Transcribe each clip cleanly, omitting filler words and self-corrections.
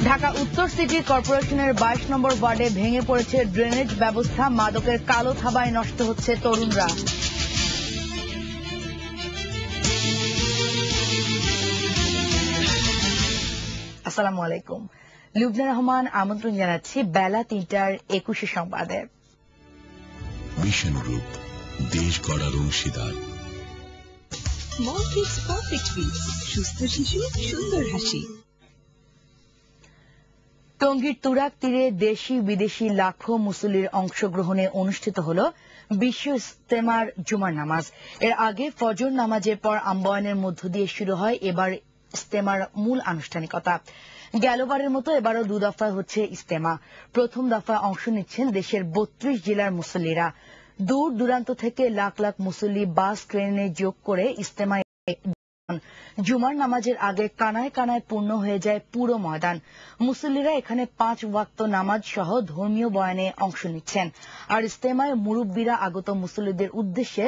ঢাকা উত্তর সিটি কর্পোরেশনের 22 নম্বর ওয়ার্ডে ভেঙে পড়েছে ড্রেনেজ ব্যবস্থা, মাদকের কালো থাবায় নষ্ট হচ্ছে তরুণরা। আসসালামু আলাইকুম, লুবনা রহমান আমন্ত্রণ জানাচ্ছি বেলা 3টার 21 সংবাদে। মিশন গ্রুপ, দেশ গড়ার অংশীদার। সুস্থ শিশু, সুন্দর হাসি। টঙ্গীর তুরাগ তীরে দেশি বিদেশি লাখো মুসল্লির অংশগ্রহণে অনুষ্ঠিত হল বিশ্ব ইজতেমার জুমার নামাজ। এর আগে ফজর নামাজের পর আম্বয়ানের মধ্য দিয়ে শুরু হয় এবার ইজতেমার মূল আনুষ্ঠানিকতা। গেলবারের মতো এবারও 2 দফায় হচ্ছে ইজতেমা। প্রথম দফায় অংশ নিচ্ছেন দেশের 32 জেলার মুসল্লিরা। দূর দূরান্ত থেকে লাখ লাখ মুসল্লি বাস ট্রেনে যোগ করে ইজতেমায় জুমার নামাজের আগে কানায় কানায় পূর্ণ হয়ে যায় পুরো ময়দান। মুসল্লিরা এখানে 5 ওয়াক্ত নামাজ সহ ধর্মীয় বয়ানে অংশ নিচ্ছেন। আর ইজতেমায় মুরব্বীরা আগত মুসল্লিদের উদ্দেশ্যে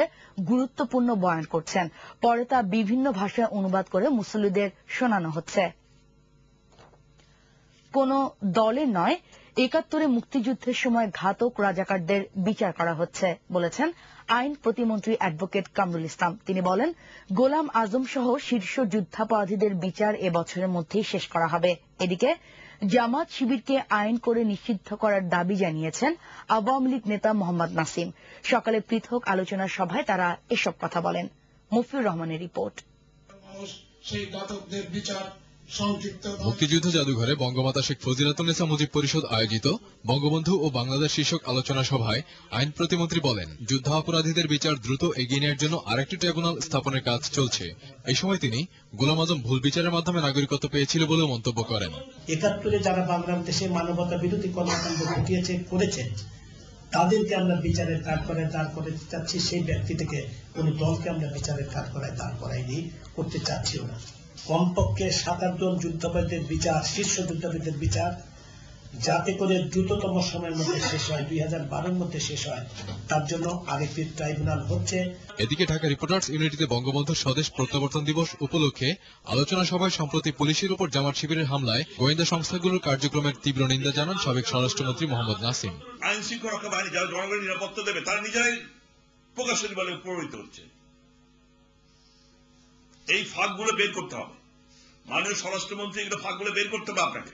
গুরুত্বপূর্ণ বয়ান করছেন। পরে তা বিভিন্ন ভাষায় অনুবাদ করে মুসল্লিদের শোনানো হচ্ছে। কোন দলের নয়, 71-এ মুক্তিযুদ্ধের সময় ঘাতক রাজাকারদের বিচার করা হচ্ছে বলেছেন আইন প্রতিমন্ত্রী অ্যাডভোকেট কামরুল ইসলাম। তিনি বলেন, গোলাম আজম সহ শীর্ষ যুদ্ধাপরাধীদের বিচার এ বছরের মধ্যেই শেষ করা হবে। এদিকে জামাত শিবিরকে আইন করে নিষিদ্ধ করার দাবি জানিয়েছেন আওয়ামী লীগ নেতা মোহাম্মদ নাসিম। সকালে পৃথক আলোচনা সভায় তারা এসব কথা বলেন। মফিউর রহমানের রিপোর্ট। মুক্তিযুদ্ধ জাদুঘরে বঙ্গমাতা শেখ ফজিলাতুন্নেসা মুজিব পরিষদ আয়োজিত বঙ্গবন্ধু ও বাংলাদেশ শীর্ষক আলোচনা সভায় আইন প্রতিমন্ত্রী বলেন, যুদ্ধাপরাধীদের বিচার দ্রুত এগিয়ে নেওয়ার জন্য আরেকটি ট্রাইব্যুনাল স্থাপনের কাজ চলছে। এই সময় তিনি গোলাম আজম ভুল বিচারের মাধ্যমে নাগরিকত্ব পেয়েছিল বলেও মন্তব্য করেন। 71-এ যারা বাংলাদেশে মানবতা বিরোধী কর্মকাণ্ড করেছে তাদেরকে আমরা বিচারের কাঠ করায় দাঁড় করাতে চাচ্ছি। সেই ব্যক্তি থেকে কোন দলকে আমরা বিচারের কাঠ করায় দাঁড় করাইনি, করতে চাচ্ছিও না। কমপক্ষে 7-8 জন যুদ্ধাপরাধীদের বিচার, শীর্ষ যুদ্ধাপরাধীদের বিচার যাতে করে দ্রুততম সময়ের মধ্যে শেষ হয়, 2012-এর মধ্যে শেষ হয়, তার জন্য আরেকটি ট্রাইব্যুনাল হচ্ছে। এদিকে ঢাকা রিপোর্টার্স ইউনিটিতে বঙ্গবন্ধুর স্বদেশ প্রত্যাবর্তন দিবস উপলক্ষে আলোচনা সভায় সম্প্রতি পুলিশের উপর জামাত শিবিরের হামলায় গোয়েন্দা সংস্থাগুলোর কার্যক্রমের তীব্র নিন্দা জানান সাবেক স্বরাষ্ট্রমন্ত্রী মোহাম্মদ নাসিম। আইন শৃঙ্খলা বাহিনী যারা জনগণের নিরাপত্তা দেবে তারা নিজেরাই প্রকাশের বলে প্রভাবিত হচ্ছে। এই ফাঁকগুলো বের করতে হবে। মাননীয় স্বরাষ্ট্রমন্ত্রী এগুলো ফাঁকগুলো বের করতে হবে আপনাকে।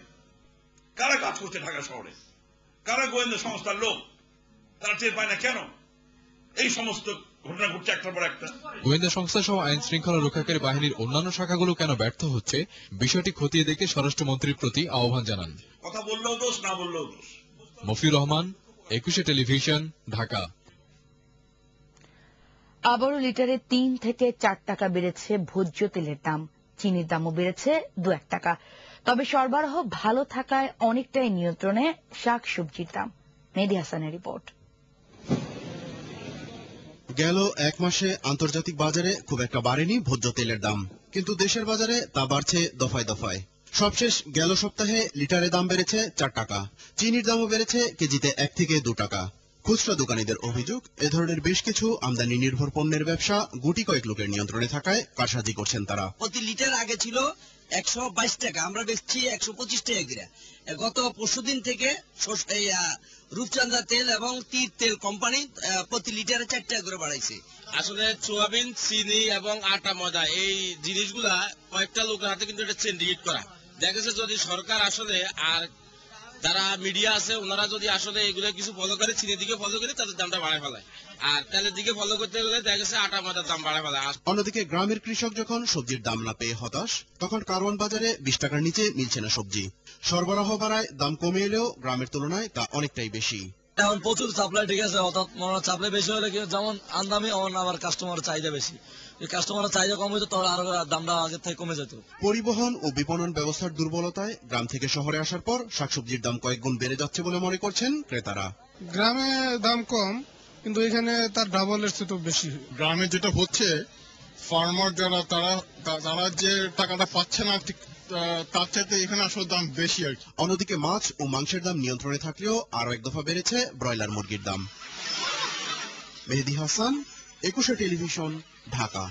কারা কাজ করছে ঢাকা শহরে, কারা গোয়েন্দা সংস্থার লোক, তারা টের পায় না কেন? এই সমস্ত ঘটনা ঘটছে একটার পর একটা। গোয়েন্দা সংস্থা সহ আইন শৃঙ্খলা রক্ষাকারী বাহিনীর অন্যান্য শাখাগুলো কেন ব্যর্থ হচ্ছে, বিষয়টি খতিয়ে দেখে স্বরাষ্ট্রমন্ত্রীর প্রতি আহ্বান জানান। কথা বললেও দোষ, না বললেও দোষ। মফিউর রহমান, 21 টেলিভিশন, ঢাকা। আবারও লিটারে 3 থেকে 4 টাকা বেড়েছে ভোজ্য তেলের দাম। চিনির দামও বেড়েছে 2-1 টাকা। তবে সরবরাহ ভালো থাকায় অনেকটাই নিয়ন্ত্রণে শাক সবজির দাম। মেহেদী হাসানের রিপোর্ট। গেল 1 মাসে আন্তর্জাতিক বাজারে খুব একটা বাড়েনি ভোজ্য তেলের দাম, কিন্তু দেশের বাজারে তা বাড়ছে দফায় দফায়। সবশেষ গেল সপ্তাহে লিটারে দাম বেড়েছে 4 টাকা। চিনির দামও বেড়েছে কেজিতে 1 থেকে 2 টাকা। খুচরা দোকানীদের অভিযোগ, এ ধরনের বেশ কিছু আমদানি নির্ভর পণ্যের ব্যবসা গুটি কয়েক লোকের নিয়ন্ত্রণে থাকায় কারসাজি করছেন তারা। প্রতি লিটার আগে ছিল 122 টাকা, আমরা বেচছি 125 টাকা করে। গত পরশুদিন থেকে রূপচাঁদা তেল এবং তীর তেল কোম্পানি প্রতি লিটারে 4 টাকা করে বাড়াইছে। আসলে সোয়াবিন, চিনি এবং আটা, ময়দা এই জিনিসগুলা কয়েকটা লোকের হাতে কিন্তু এটা সিন্ডিকেট করা। দেখেছে যদি সরকার আসলে আর যারা মিডিয়া আছে ওনারা যদি আসলে এগুলো কিছু ফলো করে, চিনির দিকে ফলো করে তাদের দামটা বাড়ায় ফেলায়, আর তেলের দিকে ফলো করতে গেলে দেখা গেছে আটা ময়দার দাম বাড়ায় ফেলায়। অন্যদিকে গ্রামের কৃষক যখন সবজির দাম না পেয়ে হতাশ, তখন কারওয়ান বাজারে 20 টাকার নিচে মিলছে না সবজি। সরবরাহ বাড়ায় দাম কমে এলেও গ্রামের তুলনায় তা অনেকটাই বেশি। এখন প্রচুর সাপ্লাই, ঠিক আছে, অর্থাৎ সাপ্লাই বেশি হলে যেমন আমদামি, আবার কাস্টমার চাহিদা বেশি। কাস্টমারের চাহিদা কম হইতো তখন আরো দামটা আগের থেকে কমে যেত। পরিবহন ও বিপণন ব্যবস্থার দুর্বলতায় গ্রাম থেকে শহরে আসার পর শাকসবজির দাম কয়েক গুণ বেড়ে যাচ্ছে বলে মনে করছেন ক্রেতারা। গ্রামে দাম কম, কিন্তু এখানে তার ডাবলের চেয়ে তো বেশি। গ্রামে যেটা হচ্ছে, ফার্মার যারা তারা যে টাকাটা পাচ্ছে না, ঠিক তার চাইতে এখানে আসলে দাম বেশি আর কি। অন্যদিকে মাছ ও মাংসের দাম নিয়ন্ত্রণে থাকলেও আরো এক দফা বেড়েছে ব্রয়লার মুরগির দাম। মেহেদী হাসান, 21 টেলিভিশন, ঢাকা।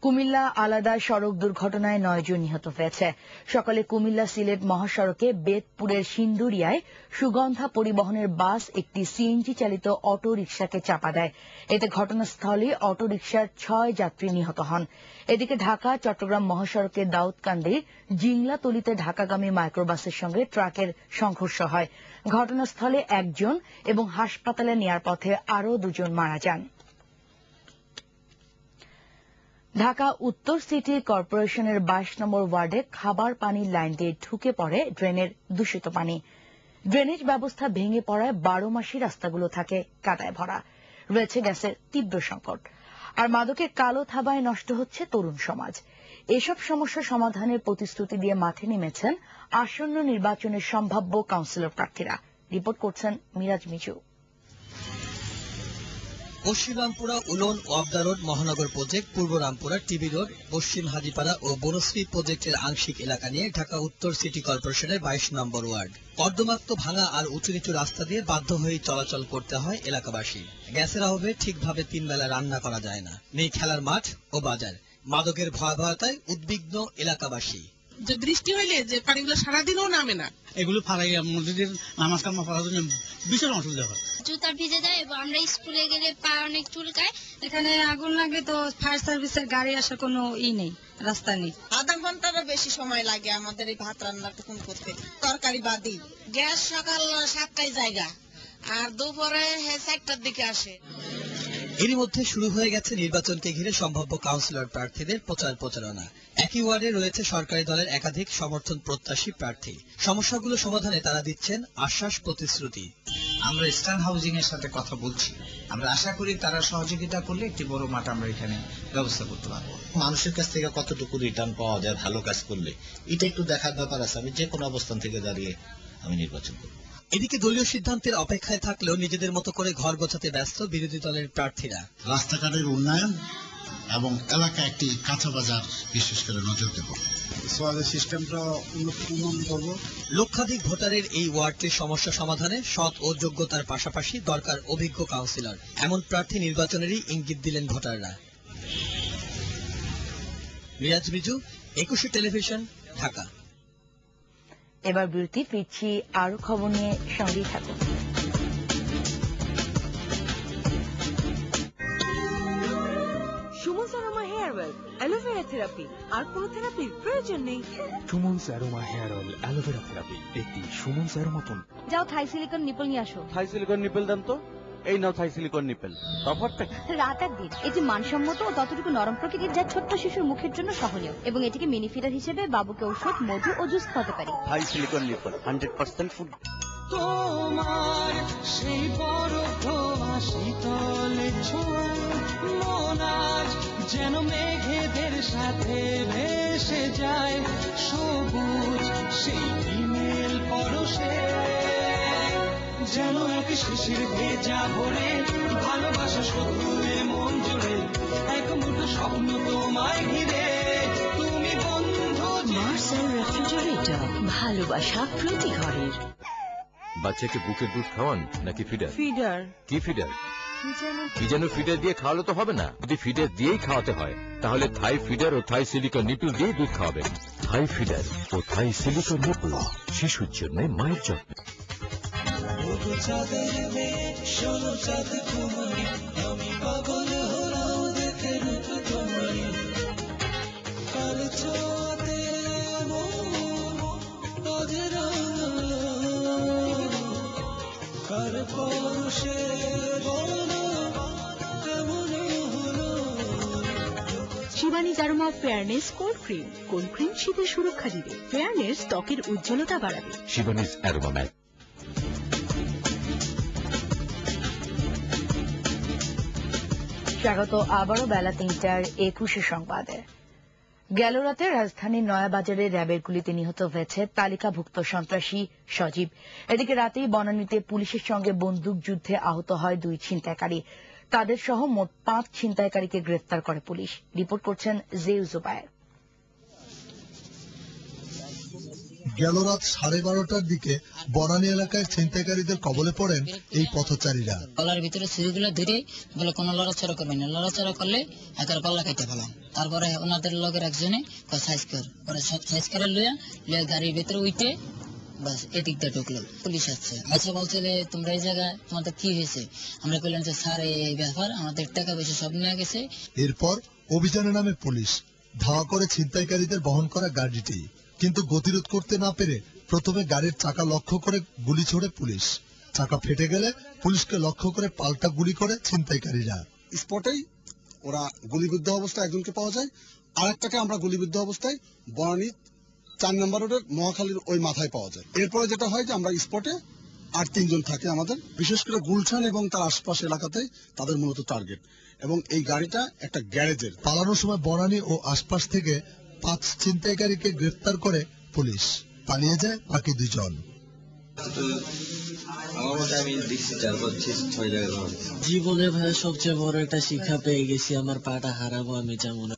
কুমিল্লা আলাদা সড়ক দুর্ঘটনায় 9 জন নিহত হয়েছে। সকালে কুমিল্লা সিলেট মহাসড়কে বেতপুরের সিন্দুরিয়ায় সুগন্ধা পরিবহনের বাস একটি সিএনজি চালিত অটো রিকশাকে চাপা দেয়। এতে ঘটনাস্থলে অটো রিকশার 6 যাত্রী নিহত হন। এদিকে ঢাকা চট্টগ্রাম মহাসড়কের দাউদকান্দির জিংলাতলিতে ঢাকাগামী মাইক্রোবাসের সঙ্গে ট্রাকের সংঘর্ষ হয়। ঘটনাস্থলে 1 জন এবং হাসপাতালে নেয়ার পথে আরও 2 জন মারা যান। ঢাকা উত্তর সিটি কর্পোরেশনের 22 নম্বর ওয়ার্ডে খাবার পানির লাইন দিয়ে ঢুকে পড়ে ড্রেনের দূষিত পানি। ড্রেনেজ ব্যবস্থা ভেঙে পড়ায় 12 মাসি রাস্তাগুলো থাকে কাদায় ভরা। রয়েছে গ্যাসের তীব্র সংকট। আর মাদকের কালো থাবায় নষ্ট হচ্ছে তরুণ সমাজ। এসব সমস্যা সমাধানের প্রতিশ্রুতি দিয়ে মাঠে নেমেছেন আসন্ন নির্বাচনের সম্ভাব্য কাউন্সিলর প্রার্থীরা। রিপোর্ট করছেন মিরাজ মিজু। পশ্চিম রামপুরা উলন ওয়াবদা রোড মহানগর প্রজেক্ট, পূর্ব রামপুরা টিবি রোড, পশ্চিম হাজিপাড়া ও বনশ্রী প্রজেক্টের আংশিক এলাকা নিয়ে ঢাকা উত্তর সিটি কর্পোরেশনের 22 নম্বর ওয়ার্ড। কর্দমাক্ত ভাঙা আর উঁচু নিচু রাস্তা দিয়ে বাধ্য হয়ে চলাচল করতে হয় এলাকাবাসী। গ্যাসের অভাবে ঠিকভাবে 3 বেলা রান্না করা যায় না, নেই খেলার মাঠ ও বাজার। মাদকের ভয়াবহতায় উদ্বিগ্ন এলাকাবাসী। যে বৃষ্টি হইলে যে পানিগুলো সারাদিনও নামে না, এগুলো ফালাই মসজিদের নামাজ কালাম পড়ার জন্য ভীষণ অসুবিধা হয়। জুতা ভিজে যায় এবং আমরা স্কুলে গেলে পা অনেক চুলকায়। এখানে আগুন লাগে তো ফায়ার সার্ভিসের গাড়ি আসার কোনো নেই, রাস্তা নেই। আধা ঘন্টারও বেশি সময় লাগে আমাদের এই ভাত রান্নাটুকুন করতে, তরকারি বাদি। গ্যাস সকাল 7টায় জায়গা আর দুপুরে 4টার দিকে আসে। এরই মধ্যে শুরু হয়ে গেছে নির্বাচনকে ঘিরে সম্ভাব্য কাউন্সিলর প্রার্থীদের প্রচার প্রচারণা। একই ওয়ার্ডে রয়েছে সরকারি দলের একাধিক সমর্থন প্রত্যাশী প্রার্থী। সমস্যাগুলো সমাধানে তারা দিচ্ছেন আশ্বাস, প্রতিশ্রুতি। আমরা ইস্টার্ন হাউজিং এর সাথে কথা বলছি। আমরা আশা করি তারা সহযোগিতা করলে একটি বড় মাঠ আমরা এখানে ব্যবস্থা করতে পারবো। মানুষের কাছ থেকে কতটুকু রিটার্ন পাওয়া যায় ভালো কাজ করলে, এটা একটু দেখার ব্যাপার আছে। আমি যে কোনো অবস্থান থেকে দাঁড়িয়ে আমি নির্বাচন করব। এদিকে দলীয় সিদ্ধান্তের অপেক্ষায় থাকলেও নিজেদের মতো করে ঘর গোছাতে ব্যস্ত বিরোধী দলের প্রার্থীরা। রাস্তাঘাটের উন্নয়ন এবং এলাকায় একটি কাঁচা বাজার বিশেষ করে নজর দেব। সিস্টেমটা উন্নত করব। লক্ষাধিক ভোটারের এই ওয়ার্ডটির সমস্যা সমাধানে সৎ ও যোগ্যতার পাশাপাশি দরকার অভিজ্ঞ কাউন্সিলর। এমন প্রার্থী নির্বাচনেরই ইঙ্গিত দিলেন ভোটাররা। মিরাজ মিজু, 21 টেলিভিশন, ঢাকা। এবার বিরতি, ফিরছি আরো খবর নিয়ে, সঙ্গেই থাকুন। Sumon's aroma hair oil, aloe vera therapy, আর কোনো থেরাপির প্রয়োজন নেই। Sumon's aroma hair oil, aloe vera therapy, একটি সুমনস অ্যারোমা পণ্য। যাও থাই সিলিকন নিপল নিয়ে আসো। থাই সিলিকন নিপল দেন তো। এই নাও থাই সিলিকন নিপল। তফাৎটা কি? রাত আর দিন, এটি মানসম্মত ও ততটুকু নরম প্রকৃতির যা ছোট্ট শিশুর মুখের জন্য সহনীয়, এবং এটিকে মিনি ফিডার হিসেবে বাবুকে ঔষধ, মধু ও জুস খাওয়াতে পারে। থাই সিলিকন নিপল 100% ফুড। তোমার সেই বড় শীতলে ছোঁয়ায় মন আজ যেন মেঘেদের সাথে ভেসে যায় সবুজ সেই হিমেল পরশে, যেন এক শিশির ভেজা ভরে ভালোবাসা শত্রুরে মন জুড়ে এক মুঠো স্বপ্ন তোমায় ঘিরে। তুমি বন্ধু মার্সেল রেফ্রিজারেটর, ভালোবাসা প্রতি ঘরের। বাচ্চাকে বুকের দুধ খাওয়ান নাকি ফিডার? ফিডার। কি ফিডার? কি যেন ফিডার দিয়ে খাওয়ালে তো হবে না। যদি ফিডার দিয়েই খাওয়াতে হয় তাহলে থাই ফিডার ও থাই সিলিকন নিপল দিয়ে দুধ খাওয়াবেন। থাই ফিডার ও থাই সিলিকন নিপল, শিশুর জন্য মায়ের যত্ন। আমি পাগল হলাম দেখে রূপ তোমারি, কাল ছোঁয়াতে কার পরশে Shivani's aroma fairness cold cream. Cold cream শীতের সুরক্ষা দিবে, ফেয়ারনেস ত্বকের উজ্জ্বলতা বাড়াবে। Shivani's aroma matte. স্বাগত আবারও বেলা 3টার 21 সংবাদে। গেল রাতে রাজধানীর নয়াবাজারে র্যাবের গুলিতে নিহত হয়েছে তালিকাভুক্ত সন্ত্রাসী সজীব। এদিকে রাতেই বনানীতে পুলিশের সঙ্গে বন্দুক যুদ্ধে আহত হয় 2 ছিনতাইকারী। তাদের সহ মোট 5 ছিনতাইকারীকে গ্রেফতার করে পুলিশ। রিপোর্ট করছেন জেউ জুবায়ের। গেল রাত 12:30টার দিকে বনানী এলাকায় ছিনতাইকারীদের কবলে পড়েন এই পথচারীরা। গলার ভিতরে ছুরিগুলো ধরে বলে কোনো লড়াচড়া করবে না, লড়াচড়া করলে একের গলা কেটে ফেলাম। তারপরে ওনাদের লগের একজনে সাইজ কর পরে সব সাইজ করে লইয়া গাড়ির ভিতরে উঠে বাস এদিক দিয়ে ঢুকলো। পুলিশ আসছে, আচ্ছা বলছে তোমরা এই জায়গায় তোমাদের কি হয়েছে? আমরা বললাম যে স্যার এই ব্যাপার, আমাদের টাকা পয়সা সব নিয়ে গেছে। এরপর অভিযানে নামে পুলিশ, ধাওয়া করে ছিনতাইকারীদের বহন করা গাড়িটি, কিন্তু গতিরোধ করতে না পেরে প্রথমে গাড়ির চাকা লক্ষ্য করে গুলি ছোড়ে পুলিশ। চাকা ফেটে গেলে পুলিশকে লক্ষ্য করে পাল্টা গুলি করে ছিনতাইকারীরা। স্পটেই ওরা গুলিবিদ্ধ অবস্থায় একজনকে পাওয়া যায়, আরেকটাকে আমরা গুলিবিদ্ধ অবস্থায় বনানী 4 নম্বর রোডের মহাখালীর ওই মাথায় পাওয়া যায়। এরপরে যেটা হয় যে আমরা স্পটে আর 3 জন থাকে আমাদের, বিশেষ করে গুলশান এবং তার আশপাশ এলাকাতে তাদের মূলত টার্গেট। এবং এই গাড়িটা একটা গ্যারেজের। পালানোর সময় বনানী ও আশপাশ থেকে 5 ছিনতাইকারীকে গ্রেফতার করে পুলিশ। পালিয়ে যায় বাকি 2 জন। জীবনে ভাই সবচেয়ে বড় একটা শিক্ষা পেয়ে গেছি, আমার পাটা হারাবো আমি যেমন।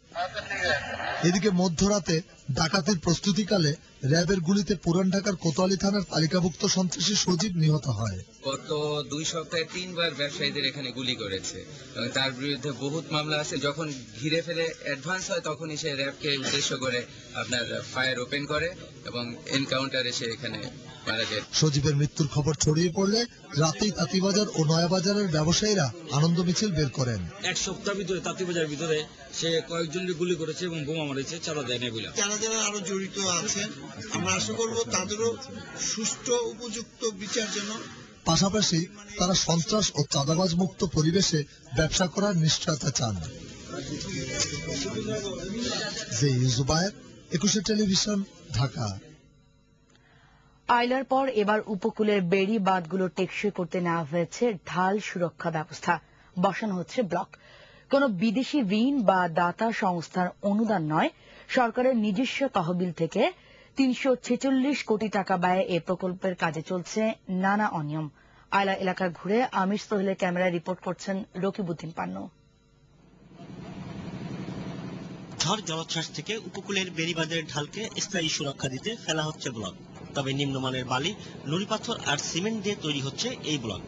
এদিকে মধ্যরাতে ডাকাতির প্রস্তুতিকালে র্যাবের গুলিতে পুরান ঢাকার কোতোয়ালি থানার তালিকাভুক্ত সন্ত্রাসী সজীব নিহত হয়। গত 2 সপ্তাহে 3 বার ব্যবসায়ীদের এখানে গুলি করেছে এবং তার বিরুদ্ধে বহুত মামলা আছে। যখন ঘিরে ফেলে অ্যাডভান্স হয় তখনই সে র্যাবকে উদ্দেশ্য করে আপনার ফায়ার ওপেন করে এবং এনকাউন্টারে সে এখানে মারা যায়। সজীবের মৃত্যুর খবর ছড়িয়ে পড়লে রাতেই তাঁতীবাজার ও নয়াবাজারের ব্যবসায়ীরা আনন্দ মিছিল বের করেন। 1 সপ্তাহ ভিতরে তাঁতীবাজার ভিতরে সে কয়েকজনকে গুলি করেছে এবং বোমা মারেছে, চালা দেয় না বলে। যারা যারা আরো জড়িত আছেন আমরা আশা করব তাদেরও সুষ্ঠু উপযুক্ত বিচার যেন। পাশাপাশি তারা সন্ত্রাস ও চাঁদাবাজ মুক্ত পরিবেশে ব্যবসা করার নিশ্চয়তা চান। জুবায়ের, 21 টেলিভিশন, ঢাকা। আইলার পর এবার উপকূলের বেড়ি বাঁধগুলো টেকসই করতে নেওয়া হয়েছে ঢাল সুরক্ষা ব্যবস্থা, বসানো হচ্ছে ব্লক। কোন বিদেশি ঋণ বা দাতা সংস্থার অনুদান নয়, সরকারের নিজস্ব তহবিল থেকে 346 কোটি টাকা ব্যয়ে এ প্রকল্পের কাজে চলছে নানা অনিয়ম। আইলা এলাকা ঘুরে আমির সোহেলের ক্যামেরায় রিপোর্ট করছেন রকিবউদ্দিন পান্নু। ঝড় জলোচ্ছ্বাস থেকে উপকূলের বেড়িবাঁধের ঢালকে স্থায়ী সুরক্ষা দিতে ফেলা হচ্ছে ব্লক। তবে নিম্নমানের বালি, নুড়ি পাথর আর সিমেন্ট দিয়ে তৈরি হচ্ছে এই ব্লক,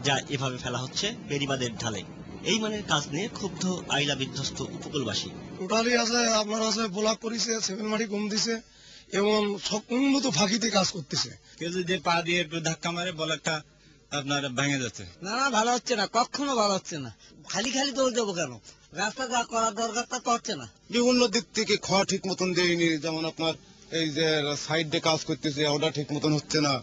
যা এভাবে ফেলা হচ্ছে বেড়িবাঁধের ঢালে। এই মানের কাজ নিয়ে ক্ষুব্ধ আইলা বিধ্বস্ত উপকূলবাসী। টোটালি আছে আপনার আছে ব্লক করেছে, সিমেন্ট মাটি কম দিছে এবং সব উন্নত ফাঁকিতে কাজ করতেছে। কেউ যদি পা দিয়ে একটু ধাক্কা মারে ব্লকটা আপনার ভেঙে যাচ্ছে। না ভালো হচ্ছে না, কখনো ভালো হচ্ছে না। খালি খালি দৌড় দেবো কেন? রাস্তা যা করার দরকার তা করছে না। বিভিন্ন দিক থেকে খোয়া ঠিক মতন দেয়নি, যেমন আপনার এই যে সাইড দিয়ে কাজ করতেছে ওটা ঠিক মতন হচ্ছে না।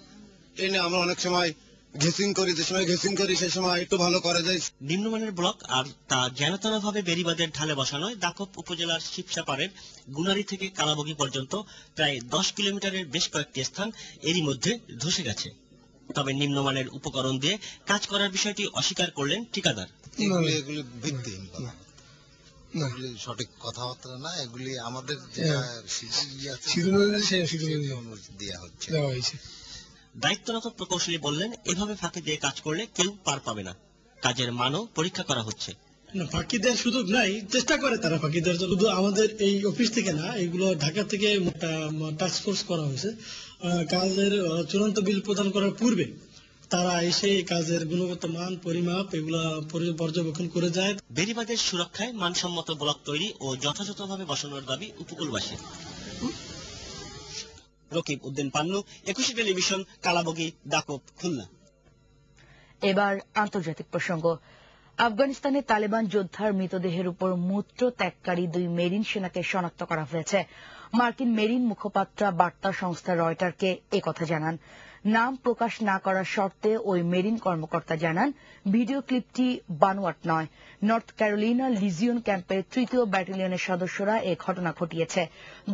এই নিয়ে আমরা অনেক সময় ঘেসিং করি, যে সময় ঘেসিং করি সে সময় একটু ভালো করা যায়। নিম্নমানের ব্লক আর তা জ্ঞানতনভাবে বেড়িবাঁধের ঢালে বসানোয় দাকপ উপজেলার শিবসাপাড়ের গুনারি থেকে কালাবগি পর্যন্ত প্রায় 10 কিলোমিটারের বেশ কয়েকটি স্থান এরই মধ্যে ধসে গেছে। তবে নিম্নমানের উপকরণ দিয়ে কাজ করার বিষয়টি অস্বীকার করলেন ঠিকাদার। এগুলি ভিত্তিহীন কথা, এগুলি সঠিক কথাবার্তা না, এগুলি আমাদের দেওয়া হচ্ছে। দায়িত্বরত প্রকৌশলী বললেন, এভাবে ফাঁকি দিয়ে কাজ করলে কেউ পার পাবে না, কাজের মানও পরীক্ষা করা হচ্ছে। ফাঁকি দেওয়ার সুযোগ নাই, চেষ্টা করে তারা ফাঁকি দেওয়ার। শুধু আমাদের এই অফিস থেকে না, এগুলো ঢাকা থেকে টাস্ক ফোর্স করা হয়েছে। কাজের চূড়ান্ত বিল প্রদান করার পূর্বে তারা এসে কাজের গুণগত মান, পরিমাপ এগুলা পর্যবেক্ষণ করে যায়। বেড়িবাঁধের সুরক্ষায় মানসম্মত ব্লক তৈরি ও যথাযথভাবে বসানোর দাবি উপকূলবাসী। রকিবউদ্দিন পান্নু, 21 টেলিভিশন, কালাবগি, দাকপ, খুলনা। এবার আন্তর্জাতিক প্রসঙ্গ। আফগানিস্তানে তালেবান যোদ্ধার মৃতদেহের উপর মূত্র ত্যাগকারী 2 মেরিন সেনাকে শনাক্ত করা হয়েছে। মার্কিন মেরিন মুখপাত্র বার্তা সংস্থা রয়টারকে একথা জানান। নাম প্রকাশ না করার শর্তে ওই মেরিন কর্মকর্তা জানান, ভিডিও ক্লিপটি বানোয়াট নয়। নর্থ ক্যারোলিনা লিজিয়ন ক্যাম্পের 3য় ব্যাটালিয়নের সদস্যরা এ ঘটনা ঘটিয়েছে।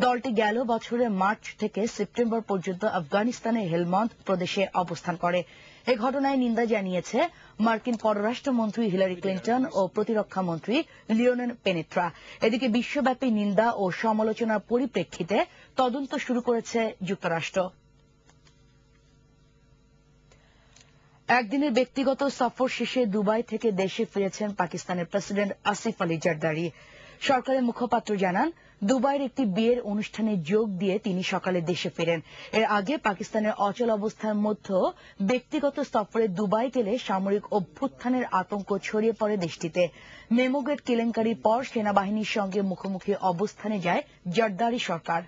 দলটি গেল বছরের মার্চ থেকে সেপ্টেম্বর পর্যন্ত আফগানিস্তানের হেলমন্দ প্রদেশে অবস্থান করে। এ ঘটনায় নিন্দা জানিয়েছে মার্কিন পররাষ্ট্রমন্ত্রী হিলারি ক্লিন্টন ও প্রতিরক্ষা মন্ত্রী লিওনেল পেনেট্রা। এদিকে বিশ্বব্যাপী নিন্দা ও সমালোচনার পরিপ্রেক্ষিতে তদন্ত শুরু করেছে যুক্তরাষ্ট্র। একদিনের ব্যক্তিগত সফর শেষে দুবাই থেকে দেশে ফিরেছেন পাকিস্তানের প্রেসিডেন্ট আসিফ আলী জারদারি। সরকারের মুখপাত্র জানান, দুবাইয়ের একটি বিয়ের অনুষ্ঠানে যোগ দিয়ে তিনি সকালে দেশে ফেরেন। এর আগে পাকিস্তানের অচল অবস্থার মধ্যেও ব্যক্তিগত সফরে দুবাই গেলে সামরিক অভ্যুত্থানের আতঙ্ক ছড়িয়ে পড়ে দেশটিতে। মেমোগেট কেলেঙ্কারির পর সেনাবাহিনীর সঙ্গে মুখোমুখি অবস্থানে যায় জরদারি সরকার।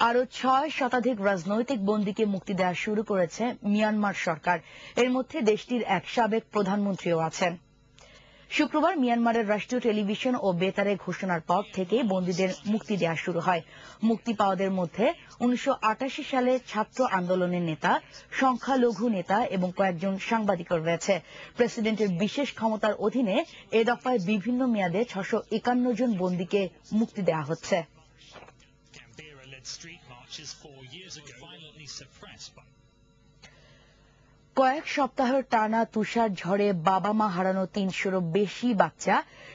আরো 6 শতাধিক রাজনৈতিক বন্দীকে মুক্তি দেওয়া শুরু করেছে মিয়ানমার সরকার। এর মধ্যে দেশটির এক সাবেক প্রধানমন্ত্রীও আছেন। শুক্রবার মিয়ানমারের রাষ্ট্রীয় টেলিভিশন ও বেতারে ঘোষণার পর থেকে বন্দীদের মুক্তি দেওয়া শুরু হয়। মুক্তি পাওয়াদের মধ্যে 1988 সালে ছাত্র আন্দোলনের নেতা, সংখ্যালঘু নেতা এবং কয়েকজন সাংবাদিকও রয়েছে। প্রেসিডেন্টের বিশেষ ক্ষমতার অধীনে এ দফায় বিভিন্ন মেয়াদে 651 জন বন্দীকে মুক্তি দেওয়া হচ্ছে। কয়েক সপ্তাহের টানা তুষার ঝড়ে বাবা মা হারানো 300-রও বেশি বাচ্চা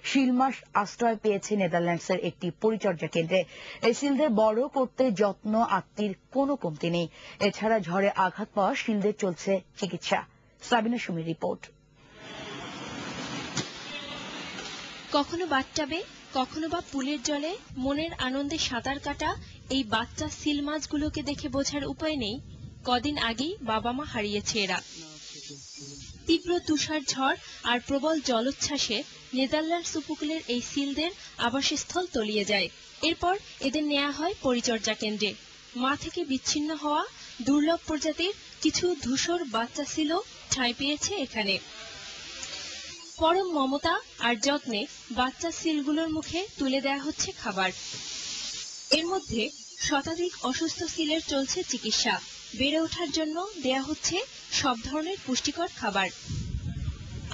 শিলমাস আশ্রয় পেয়েছে নেদারল্যান্ডসের একটি পরিচর্যা কেন্দ্রে। এই শিলদের বড় করতে যত্ন আত্মীর কোনো কমতি নেই। এছাড়া ঝড়ে আঘাত পাওয়া শিলদের চলছে চিকিৎসা। সাবিনা সুমির রিপোর্ট। কখনো বাথটাবে, কখনো বা পুলের জলে মনের আনন্দে সাঁতার কাটা এই বাচ্চা সিল মাছগুলোকে দেখে বোঝার উপায় নেই কদিন আগেই বাবা মা হারিয়েছে এরা। তীব্র তুষার ঝড় আর প্রবল জলোচ্ছ্বাসে নেদারল্যান্ডস উপকূলের এই সিলদের আবাসস্থল তলিয়ে যায়। এরপর এদের নেওয়া হয় পরিচর্যা কেন্দ্রে। মা থেকে বিচ্ছিন্ন হওয়া দুর্লভ প্রজাতির কিছু ধূসর বাচ্চা সিলও ঠাঁই পেয়েছে এখানে। পরম মমতা আর যত্নে বাচ্চা সিলগুলোর মুখে তুলে দেয়া হচ্ছে খাবার। এর মধ্যে শতাধিক অসুস্থ সিলের চলছে চিকিৎসা। বেড়ে ওঠার জন্য দেয়া হচ্ছে সব ধরনের পুষ্টিকর খাবার।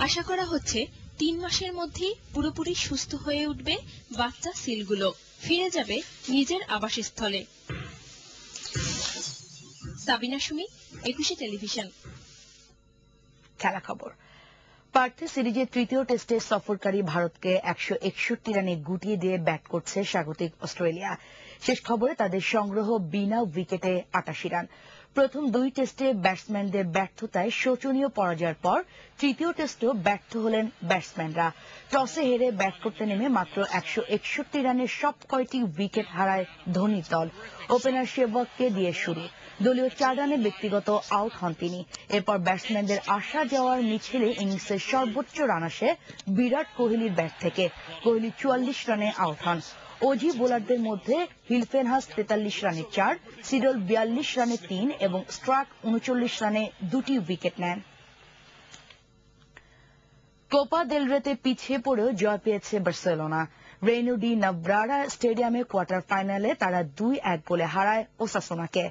আশা করা হচ্ছে 3 মাসের মধ্যেই পুরোপুরি সুস্থ হয়ে উঠবে বাচ্চা সিলগুলো, ফিরে যাবে নিজের আবাসস্থলে। সাবিনা সুমি, 21 টেলিভিশন। খেলা খবর। পার্থে সিরিজের তৃতীয় টেস্টে সফরকারী ভারতকে 161 রানে গুটিয়ে দিয়ে ব্যাট করছে স্বাগতিক অস্ট্রেলিয়া। শেষ খবরে তাদের সংগ্রহ বিনা উইকেটে 88 রান। প্রথম 2 টেস্টে ব্যাটসম্যানদের ব্যর্থতায় শোচনীয় পরাজয়ের পর তৃতীয় টেস্টেও ব্যর্থ হলেন ব্যাটসম্যানরা। টসে হেরে ব্যাট করতে নেমে মাত্র 161 রানের সব কয়টি উইকেট হারায় ধোনির দল। ওপেনার শেহবাগকে দিয়ে শুরু। দলীয় 4 রানে ব্যক্তিগত আউট হন তিনি। এরপর ব্যাটসম্যানদের আসা যাওয়ার মিছিলে ইনিংসের সর্বোচ্চ রান আসে বিরাট কোহলির ব্যাট থেকে। কোহলি 44 রানে আউট হন। অজি বোলারদের মধ্যে হিলফেনহাস 43 রানে 4, সিডল 42 রানে 3 এবং স্ট্রাক 39 রানে 2টি উইকেট নেন। কোপা দেল রেতে পিছিয়ে পড়েও জয় পেয়েছে বার্সেলোনা। রেনু ডি নাভ্রারা স্টেডিয়ামে কোয়ার্টার ফাইনালে তারা 2-1 গোলে হারায় ওসাসুনাকে।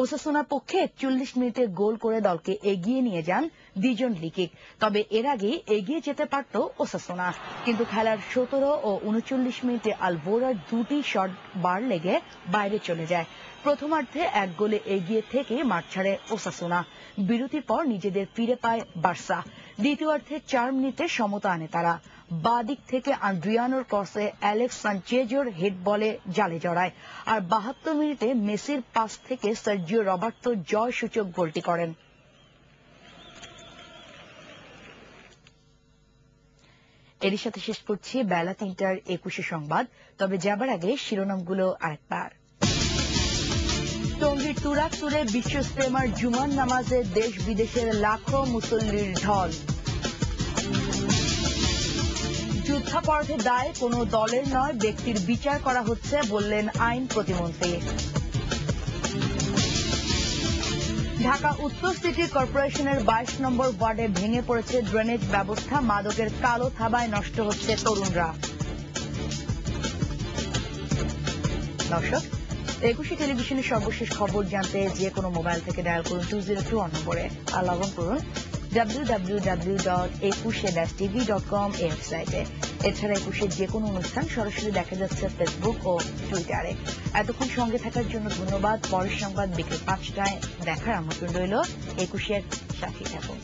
ওসাসুনার পক্ষে 41 মিনিটে গোল করে দলকে এগিয়ে নিয়ে যান ডিজন লিকিক। তবে এর আগে এগিয়ে যেতে পারত ওসাসুনা, কিন্তু খেলার 17 ও 39 মিনিটে আলভোরার 2টি শট বার লেগে বাইরে চলে যায়। প্রথমার্ধে 1 গোলে এগিয়ে থেকে মাঠ ছাড়ে ওসাসুনা। বিরতির পর নিজেদের ফিরে পায় বার্সা। দ্বিতীয়ার্ধে 4 মিনিটে সমতা আনে তারা। বাঁ দিক থেকে আন্দ্রিয়ানোর ক্রসে অ্যালেক্স সানচেজোর হেড বলে জালে জড়ায়। আর 72 মিনিটে মেসির পাস থেকে সার্জিও রবার্তো জয় সূচক গোলটি করেন। এরই সাথে শেষ করছি বেলা 3টার 21 সংবাদ। তবে যাবার আগে শিরোনামগুলো আরেকবার। টঙ্গীর তুরাগতুরে বিশ্ব ইজতেমার জুমার নামাজে দেশ বিদেশের লাখো মুসল্লির ঢল। যুদ্ধাপরাধের দায়ে কোনো দলের নয়, ব্যক্তির বিচার করা হচ্ছে বললেন আইন প্রতিমন্ত্রী। ঢাকা উত্তর সিটি কর্পোরেশনের 22 নম্বর ওয়ার্ডে ভেঙে পড়েছে ড্রেনেজ ব্যবস্থা। মাদকের কালো থাবায় নষ্ট হচ্ছে তরুণরা। দর্শক, 21 টেলিভিশনের সর্বশেষ খবর জানতে যে কোনো মোবাইল থেকে ডায়াল করুন 202 নম্বরে আর লগ অন করুন www.21-tv.com ওয়েবসাইটে। এছাড়া 21 যে কোনো অনুষ্ঠান সরাসরি দেখা যাচ্ছে ফেসবুক ও টুইটারে। এতক্ষণ সঙ্গে থাকার জন্য ধন্যবাদ। পরের সংবাদ বিকেল 5টায় দেখার আমন্ত্রণ রইল। 21-এর সাথে থাকুন।